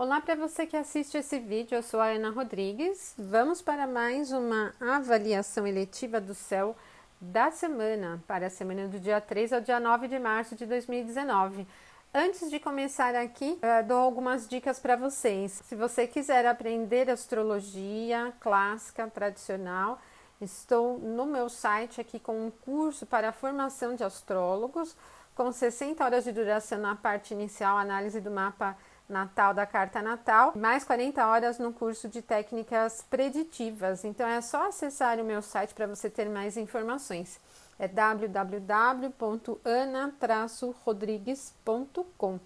Olá para você que assiste esse vídeo, eu sou a Ana Rodrigues. Vamos para mais uma avaliação eletiva do céu da semana, para a semana do dia 3 ao dia 9 de março de 2019. Antes de começar aqui, dou algumas dicas para vocês. Se você quiser aprender astrologia clássica, tradicional, estou no meu site aqui com um curso para a formação de astrólogos, com 60 horas de duração na parte inicial, análise do mapa natal da carta natal, mais 40 horas no curso de técnicas preditivas. Então é só acessar o meu site para você ter mais informações. É www.ana-rodrigues.com.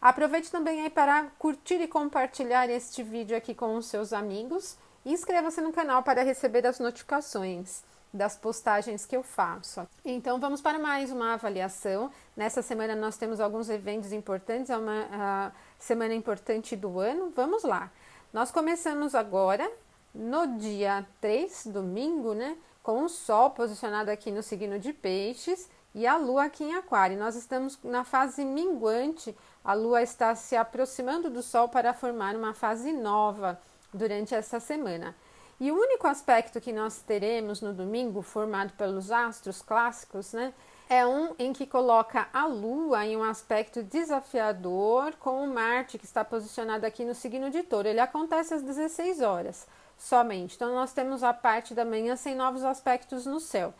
Aproveite também aí para curtir e compartilhar este vídeo aqui com os seus amigos e inscreva-se no canal para receber as notificações das postagens que eu faço. Então vamos para mais uma avaliação. Nessa semana nós temos alguns eventos importantes, é uma semana importante do ano. Vamos lá. Nós começamos agora no dia 3, domingo, né, com o Sol posicionado aqui no signo de Peixes e a Lua aqui em Aquário. Nós estamos na fase minguante, a Lua está se aproximando do Sol para formar uma fase nova durante essa semana. E o único aspecto que nós teremos no domingo, formado pelos astros clássicos, né, é um em que coloca a Lua em um aspecto desafiador com o Marte, que está posicionado aqui no signo de Touro. Ele acontece às 16 horas somente. Então, nós temos a parte da manhã sem novos aspectos no céu.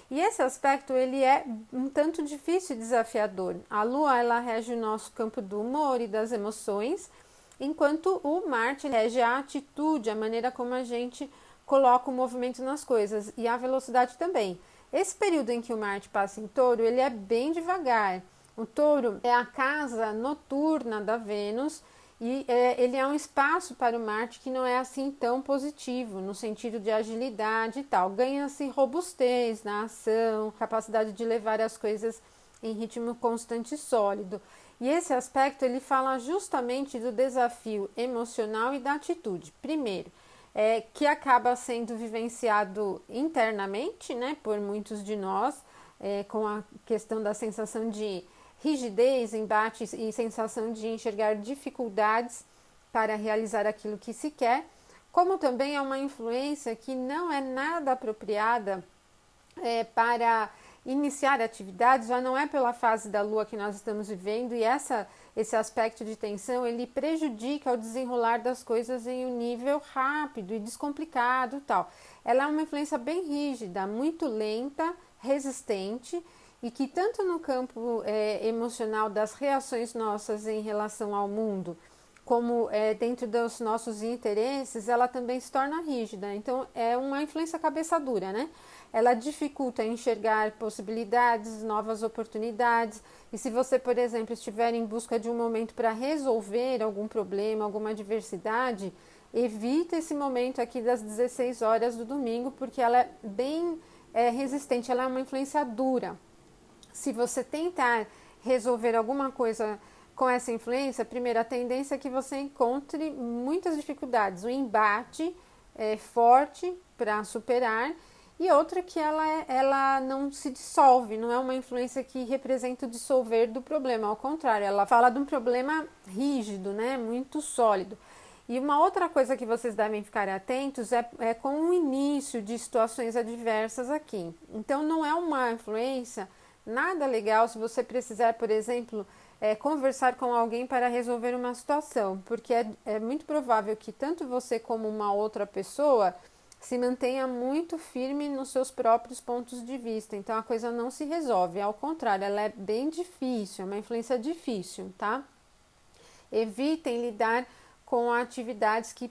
E esse aspecto, ele é um tanto difícil e desafiador. A Lua, ela rege o nosso campo do humor e das emoções, enquanto o Marte rege a atitude, a maneira como a gente coloca o movimento nas coisas e a velocidade também. Esse período em que o Marte passa em Touro, ele é bem devagar. O Touro é a casa noturna da Vênus e ele é um espaço para o Marte que não é assim tão positivo, no sentido de agilidade e tal. Ganha-se robustez na ação, capacidade de levar as coisas em ritmo constante e sólido. E esse aspecto ele fala justamente do desafio emocional e da atitude. Primeiro, que acaba sendo vivenciado internamente, né, por muitos de nós, com a questão da sensação de rigidez, embates e sensação de enxergar dificuldades para realizar aquilo que se quer, como também é uma influência que não é nada apropriada para iniciar atividades, já não é pela fase da Lua que nós estamos vivendo, e esse aspecto de tensão, ele prejudica o desenrolar das coisas em um nível rápido e descomplicado e tal. Ela é uma influência bem rígida, muito lenta, resistente, e que tanto no campo emocional das reações nossas em relação ao mundo, como dentro dos nossos interesses, ela também se torna rígida. Então, é uma influência cabeça dura, né? Ela dificulta enxergar possibilidades, novas oportunidades. E se você, por exemplo, estiver em busca de um momento para resolver algum problema, alguma adversidade, evita esse momento aqui das 16 horas do domingo, porque ela é bem resistente, ela é uma influência dura. Se você tentar resolver alguma coisa com essa influência, primeiro, a tendência é que você encontre muitas dificuldades, um embate forte para superar, e outra que ela não se dissolve, não é uma influência que representa o dissolver do problema, ao contrário, ela fala de um problema rígido, né, muito sólido. E uma outra coisa que vocês devem ficar atentos é com o início de situações adversas aqui. Então, não é uma influência nada legal se você precisar, por exemplo, conversar com alguém para resolver uma situação, porque é muito provável que tanto você como uma outra pessoa se mantenha muito firme nos seus próprios pontos de vista. Então a coisa não se resolve, ao contrário, ela é bem difícil, é uma influência difícil, tá? Evitem lidar com atividades que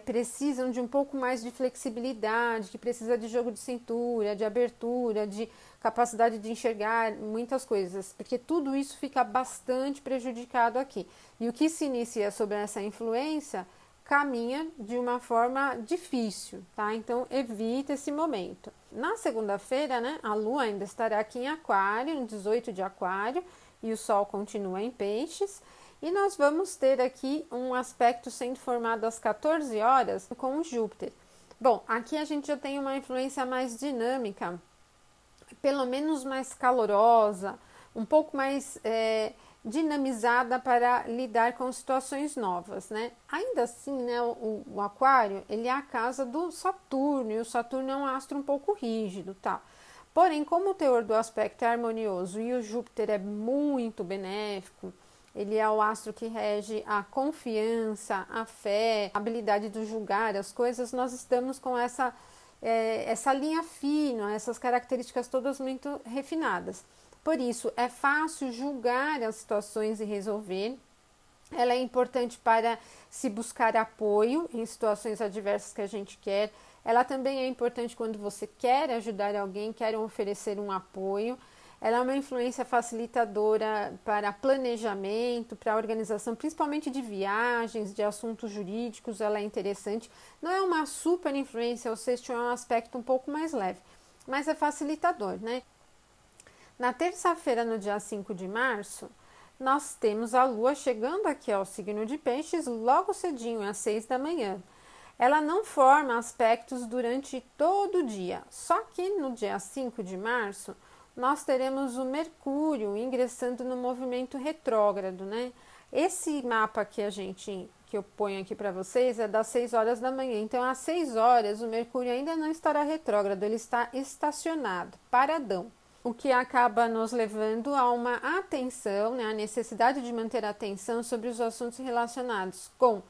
precisam de um pouco mais de flexibilidade, que precisa de jogo de cintura, de abertura, de capacidade de enxergar muitas coisas, porque tudo isso fica bastante prejudicado aqui. E o que se inicia sobre essa influência caminha de uma forma difícil, tá? Então, evita esse momento. Na segunda-feira, né, a Lua ainda estará aqui em Aquário, no 18 de Aquário, e o Sol continua em Peixes. E nós vamos ter aqui um aspecto sendo formado às 14 horas com o Júpiter. Bom, aqui a gente já tem uma influência mais dinâmica, pelo menos mais calorosa, um pouco mais dinamizada para lidar com situações novas, né? Ainda assim, né, o Aquário, ele é a casa do Saturno, e o Saturno é um astro um pouco rígido, tá? Porém, como o teor do aspecto é harmonioso e o Júpiter é muito benéfico, ele é o astro que rege a confiança, a fé, a habilidade de julgar as coisas, nós estamos com essa linha fina, essas características todas muito refinadas. Por isso, é fácil julgar as situações e resolver. Ela é importante para se buscar apoio em situações adversas que a gente quer. Ela também é importante quando você quer ajudar alguém, quer oferecer um apoio. Ela é uma influência facilitadora para planejamento, para organização, principalmente de viagens, de assuntos jurídicos. Ela é interessante. Não é uma super influência, o sexto é um aspecto um pouco mais leve, mas é facilitador, né? Na terça-feira, no dia 5 de março, nós temos a Lua chegando aqui ao signo de Peixes logo cedinho, às 6 da manhã. Ela não forma aspectos durante todo o dia, só que no dia 5 de março, nós teremos o Mercúrio ingressando no movimento retrógrado, né? Esse mapa que eu ponho aqui para vocês é das 6 horas da manhã. Então, às 6 horas, o Mercúrio ainda não estará retrógrado, ele está estacionado, paradão. O que acaba nos levando a uma atenção, né, a necessidade de manter a atenção sobre os assuntos relacionados com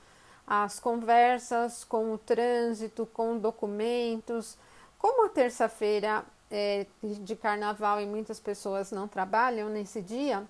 as conversas, com o trânsito, com documentos. Como a terça-feira é de carnaval e muitas pessoas não trabalham nesse dia,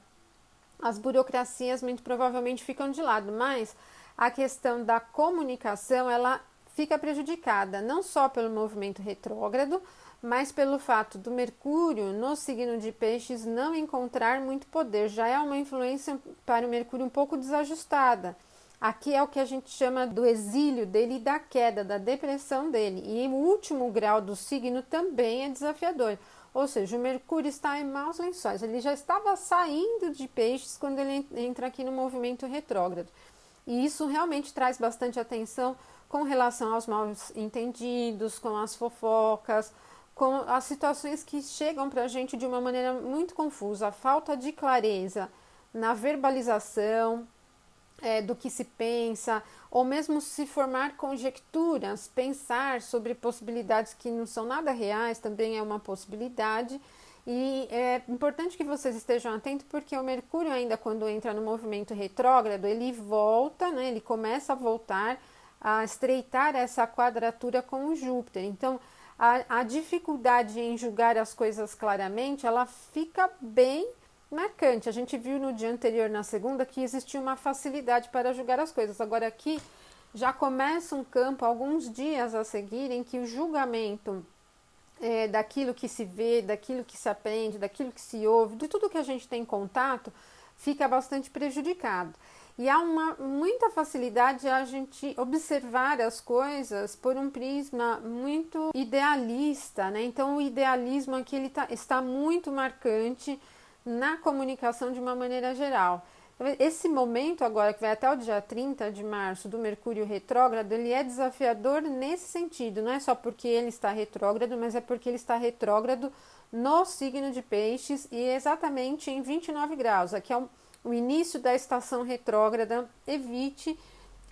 as burocracias muito provavelmente ficam de lado, mas a questão da comunicação, ela fica prejudicada, não só pelo movimento retrógrado, mas pelo fato do Mercúrio no signo de Peixes não encontrar muito poder. Já é uma influência para o Mercúrio um pouco desajustada. Aqui é o que a gente chama do exílio dele e da queda, da depressão dele. E o último grau do signo também é desafiador. Ou seja, o Mercúrio está em maus lençóis. Ele já estava saindo de Peixes quando ele entra aqui no movimento retrógrado. E isso realmente traz bastante atenção com relação aos mal entendidos, com as fofocas, com as situações que chegam para a gente de uma maneira muito confusa, a falta de clareza na verbalização do que se pensa, ou mesmo se formar conjecturas, pensar sobre possibilidades que não são nada reais, também é uma possibilidade. E é importante que vocês estejam atentos, porque o Mercúrio ainda quando entra no movimento retrógrado, ele volta, né, ele começa a voltar a estreitar essa quadratura com o Júpiter. Então, a dificuldade em julgar as coisas claramente, ela fica bem marcante. A gente viu no dia anterior, na segunda, que existia uma facilidade para julgar as coisas. Agora aqui já começa um campo, alguns dias a seguir, em que o julgamento daquilo que se vê, daquilo que se aprende, daquilo que se ouve, de tudo que a gente tem contato, fica bastante prejudicado. E há muita facilidade a gente observar as coisas por um prisma muito idealista, né? Então, o idealismo aqui ele está muito marcante na comunicação de uma maneira geral. Esse momento agora, que vai até o dia 30 de março, do Mercúrio retrógrado, ele é desafiador nesse sentido. Não é só porque ele está retrógrado, mas é porque ele está retrógrado no signo de Peixes e exatamente em 29 graus. Aqui é o início da estação retrógrada. Evite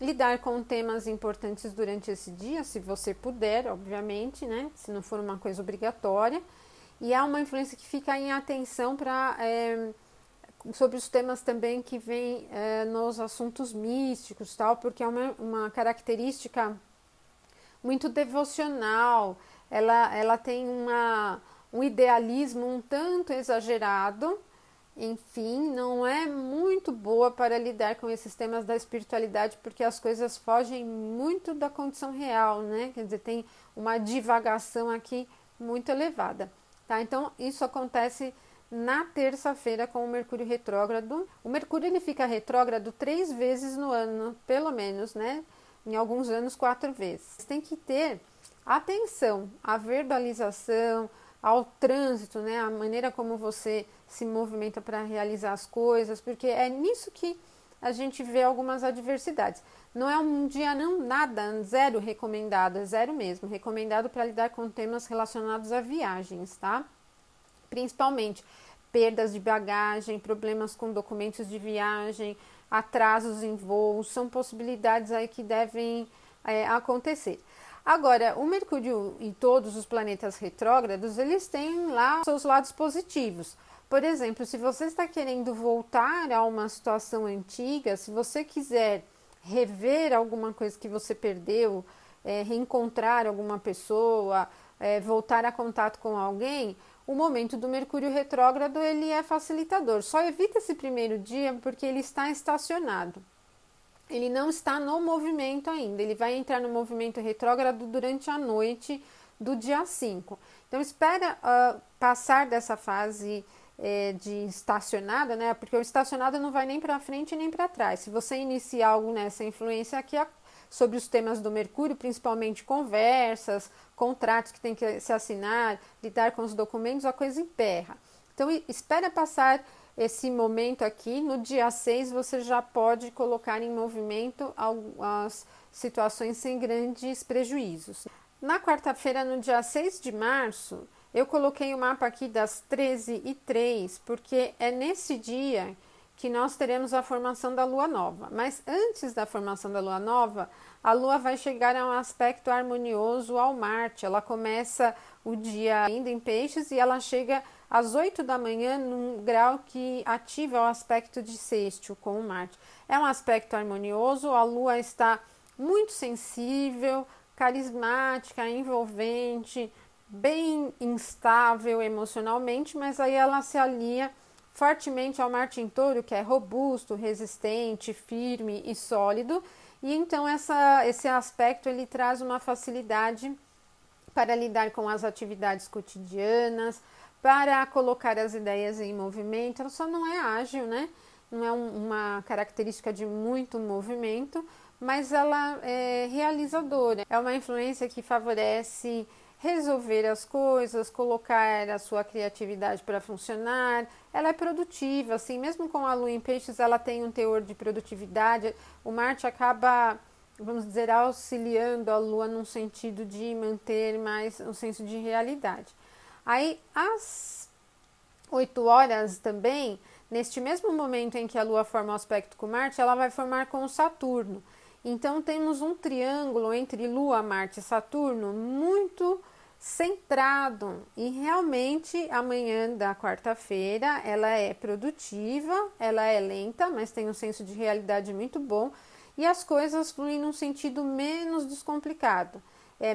lidar com temas importantes durante esse dia, se você puder, obviamente, né? Se não for uma coisa obrigatória. E há uma influência que fica em atenção sobre os temas também que vêm nos assuntos místicos, tal, porque é uma característica muito devocional. Ela tem um idealismo um tanto exagerado. Enfim, não é muito boa para lidar com esses temas da espiritualidade, porque as coisas fogem muito da condição real, né? Quer dizer, tem uma divagação aqui muito elevada, tá? Então, isso acontece na terça-feira com o Mercúrio retrógrado. O Mercúrio ele fica retrógrado 3 vezes no ano, pelo menos, né? Em alguns anos, 4 vezes. Tem que ter atenção à verbalização, ao trânsito, né? A maneira como você se movimenta para realizar as coisas, porque é nisso que a gente vê algumas adversidades. Não é um dia nada, zero recomendado, é zero mesmo, recomendado para lidar com temas relacionados a viagens, tá? Principalmente perdas de bagagem, problemas com documentos de viagem, atrasos em voos, são possibilidades aí que devem acontecer. Agora, o Mercúrio e todos os planetas retrógrados, eles têm lá seus lados positivos. Por exemplo, se você está querendo voltar a uma situação antiga, se você quiser rever alguma coisa que você perdeu, reencontrar alguma pessoa, voltar a contato com alguém, o momento do Mercúrio retrógrado ele é facilitador. Só evita esse primeiro dia porque ele está estacionado. Ele não está no movimento ainda, ele vai entrar no movimento retrógrado durante a noite do dia 5. Então, espera passar dessa fase de estacionada, né? Porque o estacionado não vai nem para frente nem para trás. Se você iniciar algo nessa influência aqui, sobre os temas do Mercúrio, principalmente conversas, contratos que tem que se assinar, lidar com os documentos, a coisa emperra. Então, espera passar esse momento aqui, no dia 6 você já pode colocar em movimento as situações sem grandes prejuízos. Na quarta-feira, no dia 6 de março, eu coloquei o mapa aqui das 13h03, porque é nesse dia que nós teremos a formação da Lua Nova. Mas antes da formação da Lua Nova, a Lua vai chegar a um aspecto harmonioso ao Marte. Ela começa o dia ainda em Peixes e ela chega às 8 da manhã num grau que ativa o aspecto de sextil com o Marte. É um aspecto harmonioso, a Lua está muito sensível, carismática, envolvente, bem instável emocionalmente, mas aí ela se alia fortemente ao Marte em Touro, que é robusto, resistente, firme e sólido, e então esse aspecto ele traz uma facilidade para lidar com as atividades cotidianas, para colocar as ideias em movimento. Ela só não é ágil, né? Não é uma característica de muito movimento, mas ela é realizadora. É uma influência que favorece resolver as coisas, colocar a sua criatividade para funcionar. Ela é produtiva, assim, mesmo com a Lua em Peixes, ela tem um teor de produtividade. O Marte acaba, vamos dizer, auxiliando a Lua num sentido de manter mais um senso de realidade. Aí, às 8 horas também, neste mesmo momento em que a Lua forma o aspecto com Marte, ela vai formar com o Saturno. Então, temos um triângulo entre Lua, Marte e Saturno muito centrado. E realmente, amanhã da quarta-feira, ela é produtiva, ela é lenta, mas tem um senso de realidade muito bom. E as coisas fluem num sentido menos descomplicado,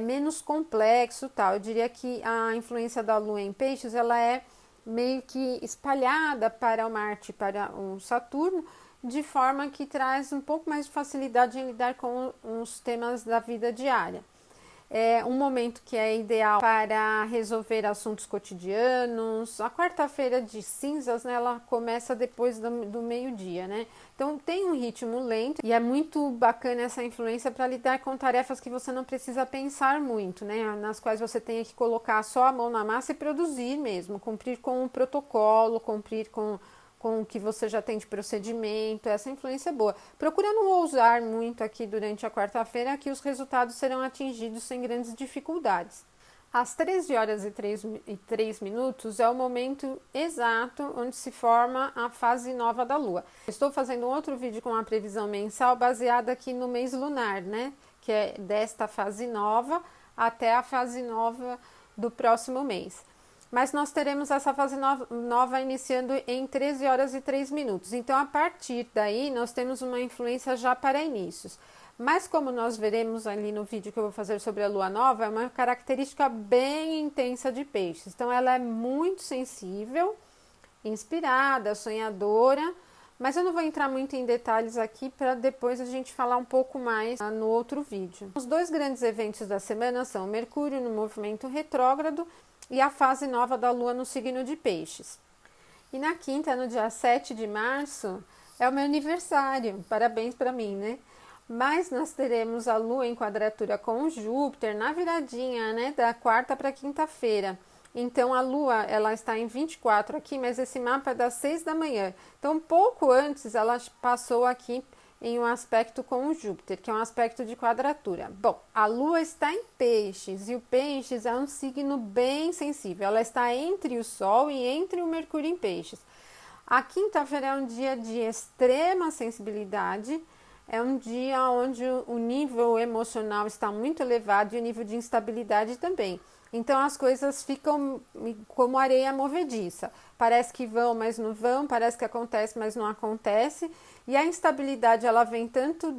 menos complexo, tal. Eu diria que a influência da Lua em Peixes, ela é meio que espalhada para o Marte, para o Saturno, de forma que traz um pouco mais de facilidade em lidar com os temas da vida diária. É um momento que é ideal para resolver assuntos cotidianos. A quarta-feira de cinzas, né, ela começa depois do meio-dia, né? Então tem um ritmo lento e é muito bacana essa influência para lidar com tarefas que você não precisa pensar muito, né? Nas quais você tenha que colocar só a mão na massa e produzir mesmo, cumprir com o protocolo, cumprir com o que você já tem de procedimento. Essa influência é boa. Procura não ousar muito aqui durante a quarta-feira, que os resultados serão atingidos sem grandes dificuldades. Às 13 horas e 3 minutos é o momento exato onde se forma a fase nova da Lua. Estou fazendo um outro vídeo com uma previsão mensal baseada aqui no mês lunar, né? Que é desta fase nova até a fase nova do próximo mês. Mas nós teremos essa fase nova iniciando em 13 horas e 3 minutos. Então, a partir daí, nós temos uma influência já para inícios. Mas como nós veremos ali no vídeo que eu vou fazer sobre a Lua Nova, é uma característica bem intensa de Peixes. Então, ela é muito sensível, inspirada, sonhadora, mas eu não vou entrar muito em detalhes aqui para depois a gente falar um pouco mais no outro vídeo. Os dois grandes eventos da semana são o Mercúrio no movimento retrógrado e a fase nova da Lua no signo de Peixes. E na quinta, no dia 7 de março, é o meu aniversário. Parabéns para mim, né? Mas nós teremos a Lua em quadratura com Júpiter na viradinha, né? Da quarta para quinta-feira. Então, a Lua, ela está em 24 aqui, mas esse mapa é das 6 da manhã. Então, pouco antes, ela passou aqui em um aspecto com o Júpiter, que é um aspecto de quadratura. Bom, a Lua está em Peixes, e o Peixes é um signo bem sensível. Ela está entre o Sol e entre o Mercúrio em Peixes. A quinta-feira é um dia de extrema sensibilidade, é um dia onde o nível emocional está muito elevado e o nível de instabilidade também. Então as coisas ficam como areia movediça. Parece que vão, mas não vão, parece que acontece, mas não acontece. E a instabilidade, ela vem tanto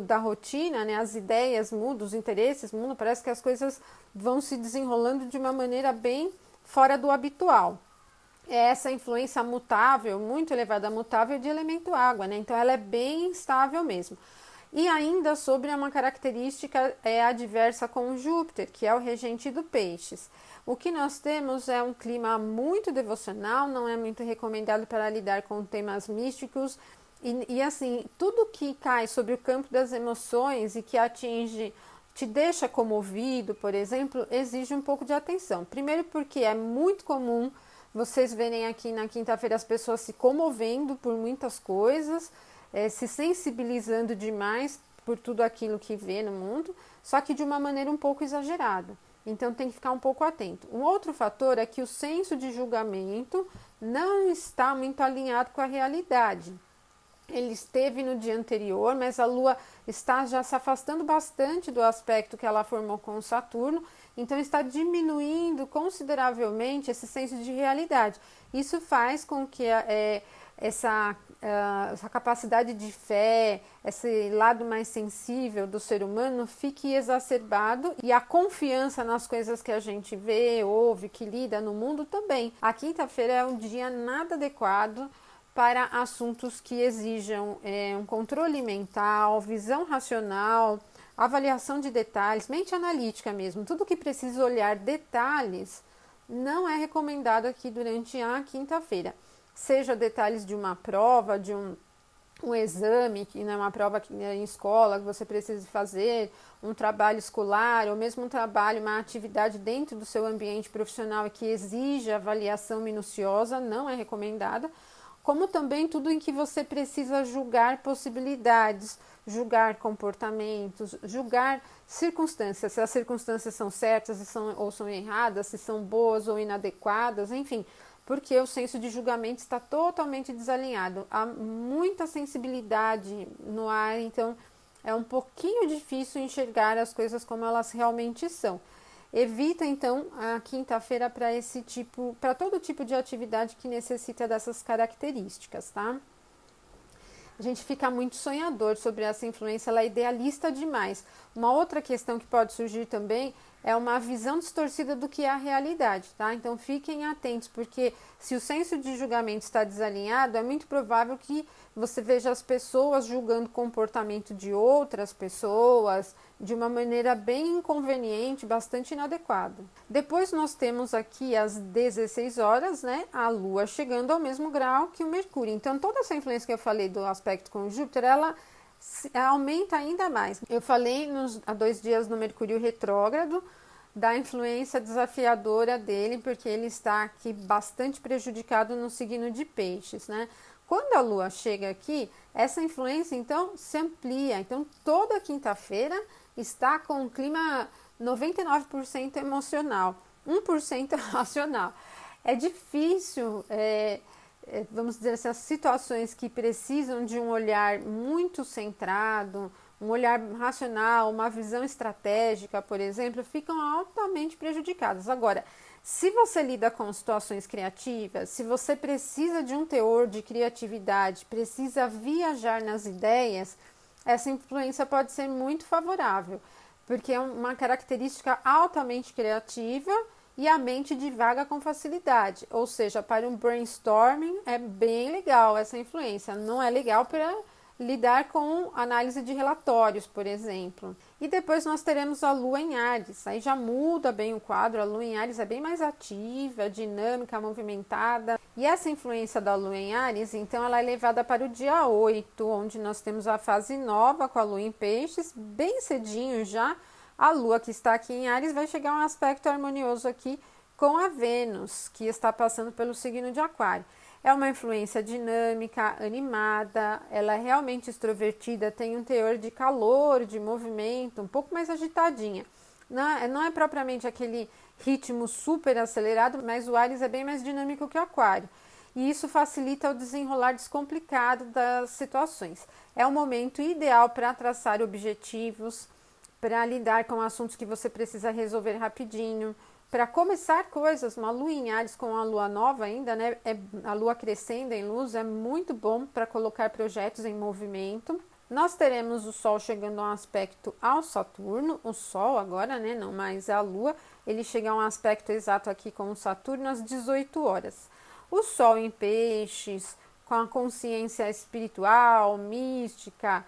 da rotina, né? As ideias mudam, os interesses mudam, parece que as coisas vão se desenrolando de uma maneira bem fora do habitual. É essa influência mutável, muito elevada mutável de elemento água, né? Então ela é bem instável mesmo. E ainda sobre uma característica adversa com o Júpiter, que é o regente do Peixes. O que nós temos é um clima muito devocional, não é muito recomendado para lidar com temas místicos. E assim, tudo que cai sobre o campo das emoções e que atinge, te deixa comovido, por exemplo, exige um pouco de atenção. Primeiro porque é muito comum vocês verem aqui na quinta-feira as pessoas se comovendo por muitas coisas, se sensibilizando demais por tudo aquilo que vê no mundo, só que de uma maneira um pouco exagerada. Então tem que ficar um pouco atento. Um outro fator é que o senso de julgamento não está muito alinhado com a realidade. Ele esteve no dia anterior, mas a Lua está já se afastando bastante do aspecto que ela formou com o Saturno, então está diminuindo consideravelmente esse senso de realidade. Isso faz com que essa capacidade de fé, esse lado mais sensível do ser humano fique exacerbado e a confiança nas coisas que a gente vê, ouve, que lida no mundo também. A quinta-feira é um dia nada adequado para assuntos que exijam um controle mental, visão racional, avaliação de detalhes, mente analítica mesmo. Tudo que precisa olhar detalhes não é recomendado aqui durante a quinta-feira. Seja detalhes de uma prova, de um exame, que não é uma prova em escola que você precisa fazer, um trabalho escolar, ou mesmo um trabalho, uma atividade dentro do seu ambiente profissional que exija avaliação minuciosa, não é recomendada. Como também tudo em que você precisa julgar possibilidades, julgar comportamentos, julgar circunstâncias, se as circunstâncias são certas ou são erradas, se são boas ou inadequadas, enfim, porque o senso de julgamento está totalmente desalinhado. Há muita sensibilidade no ar, então é um pouquinho difícil enxergar as coisas como elas realmente são. Evita então a quinta-feira para todo tipo de atividade que necessita dessas características, tá? A gente fica muito sonhador sobre essa influência, ela é idealista demais. Uma outra questão que pode surgir também é uma visão distorcida do que é a realidade, tá? Então fiquem atentos, porque se o senso de julgamento está desalinhado, é muito provável que você veja as pessoas julgando o comportamento de outras pessoas de uma maneira bem inconveniente, bastante inadequada. Depois nós temos aqui às 16 horas, né, a Lua chegando ao mesmo grau que o Mercúrio. Então toda essa influência que eu falei do aspecto com Júpiter, ela aumenta ainda mais. Eu falei há 2 dias no Mercúrio retrógrado, da influência desafiadora dele, porque ele está aqui bastante prejudicado no signo de Peixes, né? Quando a Lua chega aqui, essa influência então se amplia. Então toda quinta-feira está com um clima 99% emocional, 1% racional. É difícil, vamos dizer assim, as situações que precisam de um olhar muito centrado, um olhar racional, uma visão estratégica, por exemplo, ficam altamente prejudicadas. Agora, se você lida com situações criativas, se você precisa de um teor de criatividade, precisa viajar nas ideias, essa influência pode ser muito favorável, porque é uma característica altamente criativa e a mente divaga com facilidade. Ou seja, para um brainstorming é bem legal essa influência, não é legal para lidar com análise de relatórios, por exemplo. E depois nós teremos a Lua em Áries, aí já muda bem o quadro, a Lua em Áries é bem mais ativa, dinâmica, movimentada. E essa influência da Lua em Áries, então ela é levada para o dia 8, onde nós temos a fase nova com a Lua em Peixes, bem cedinho já. A Lua que está aqui em Áries vai chegar a um aspecto harmonioso aqui com a Vênus, que está passando pelo signo de Aquário. É uma influência dinâmica, animada, ela é realmente extrovertida, tem um teor de calor, de movimento, um pouco mais agitadinha. Não é propriamente aquele ritmo super acelerado, mas o Áries é bem mais dinâmico que o Aquário. E isso facilita o desenrolar descomplicado das situações. É o momento ideal para traçar objetivos, para lidar com assuntos que você precisa resolver rapidinho, para começar coisas. Uma lua em Áries com a lua nova ainda, né? A lua crescendo em luz é muito bom para colocar projetos em movimento. Nós teremos o Sol chegando a um aspecto ao Saturno, o Sol agora, né? Não mais a Lua, ele chega a um aspecto exato aqui com o Saturno às 18 horas. O Sol em Peixes, com a consciência espiritual, mística,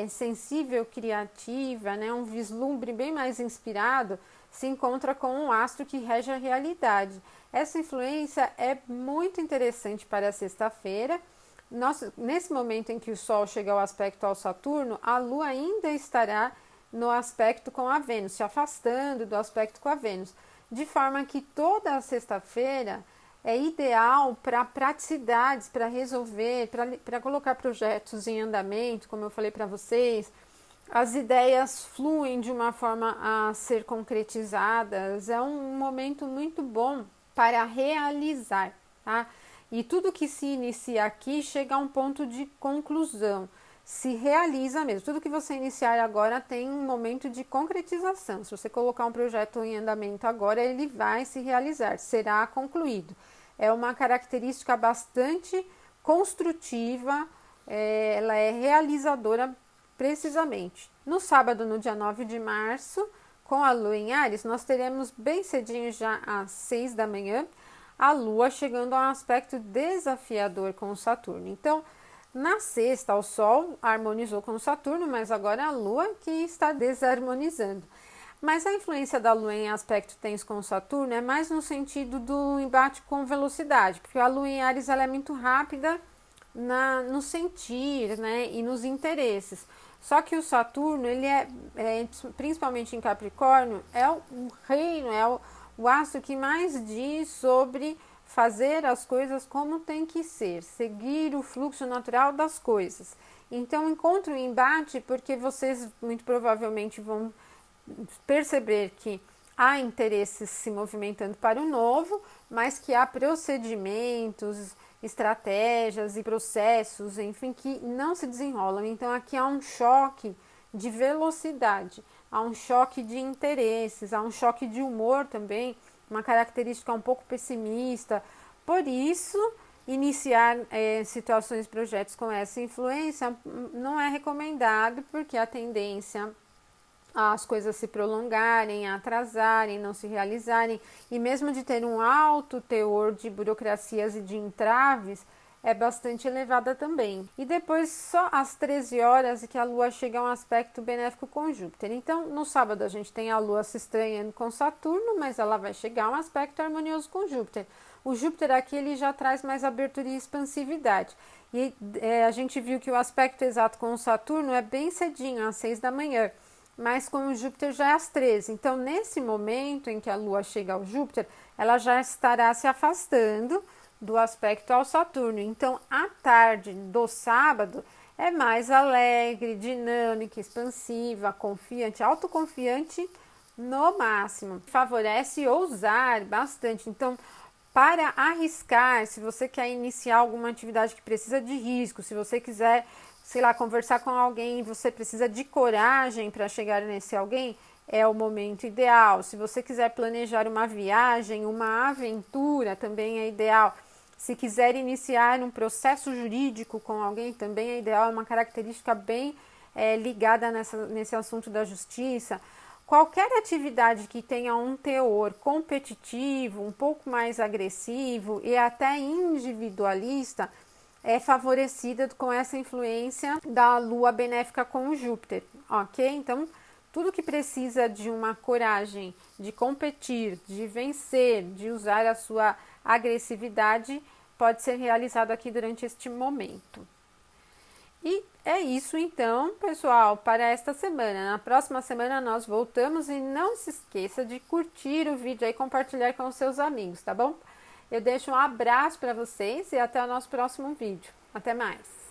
sensível, criativa, né? Um vislumbre bem mais inspirado, se encontra com um astro que rege a realidade. Essa influência é muito interessante para a sexta-feira. Nesse momento em que o Sol chega ao aspecto ao Saturno, a Lua ainda estará no aspecto com a Vênus, se afastando do aspecto com a Vênus, de forma que toda a sexta-feira é ideal para praticidades, para resolver, para colocar projetos em andamento, como eu falei para vocês. As ideias fluem de uma forma a ser concretizadas, é um momento muito bom para realizar, tá? E tudo que se inicia aqui chega a um ponto de conclusão, se realiza mesmo. Tudo que você iniciar agora tem um momento de concretização. Se você colocar um projeto em andamento agora, ele vai se realizar, será concluído. É uma característica bastante construtiva, ela é realizadora precisamente. No sábado, no dia 9 de março, com a Lua em Áries, nós teremos bem cedinho, já às 6 da manhã, a Lua chegando a um aspecto desafiador com o Saturno. Então, na sexta, o Sol harmonizou com o Saturno, mas agora a Lua que está desarmonizando. Mas a influência da Lua em aspecto tenso com o Saturno é mais no sentido do embate com velocidade, porque a Lua em Áries ela é muito rápida no sentir, né, e nos interesses. Só que o Saturno, ele principalmente em Capricórnio, é o reino, o astro que mais diz sobre fazer as coisas como tem que ser, seguir o fluxo natural das coisas. Então, encontre um embate porque vocês muito provavelmente vão perceber que há interesses se movimentando para o novo, mas que há procedimentos, estratégias e processos, enfim, que não se desenrolam. Então, aqui há um choque de velocidade, há um choque de interesses, há um choque de humor também, uma característica um pouco pessimista. Por isso, iniciar situações, projetos com essa influência não é recomendado, porque a tendência as coisas se prolongarem, atrasarem, não se realizarem, e mesmo de ter um alto teor de burocracias e de entraves, é bastante elevada também. E depois, só às 13 horas, que a Lua chega a um aspecto benéfico com Júpiter. Então, no sábado a gente tem a Lua se estranhando com Saturno, mas ela vai chegar a um aspecto harmonioso com Júpiter. O Júpiter aqui ele já traz mais abertura e expansividade. E a gente viu que o aspecto exato com o Saturno é bem cedinho, às 6 da manhã. Mas com o Júpiter já é às 13. Então, nesse momento em que a Lua chega ao Júpiter, ela já estará se afastando do aspecto ao Saturno. Então, a tarde do sábado é mais alegre, dinâmica, expansiva, confiante, autoconfiante no máximo. Favorece ousar bastante. Então, para arriscar, se você quer iniciar alguma atividade que precisa de risco, se você quiser, sei lá, conversar com alguém e você precisa de coragem para chegar nesse alguém, é o momento ideal. Se você quiser planejar uma viagem, uma aventura, também é ideal. Se quiser iniciar um processo jurídico com alguém, também é ideal. É uma característica bem ligada nesse assunto da justiça. Qualquer atividade que tenha um teor competitivo, um pouco mais agressivo e até individualista, é favorecida com essa influência da Lua benéfica com o Júpiter, ok? Então, tudo que precisa de uma coragem, de competir, de vencer, de usar a sua agressividade, pode ser realizado aqui durante este momento. E é isso então, pessoal, para esta semana. Na próxima semana nós voltamos e não se esqueça de curtir o vídeo e compartilhar com os seus amigos, tá bom? Eu deixo um abraço para vocês e até o nosso próximo vídeo. Até mais!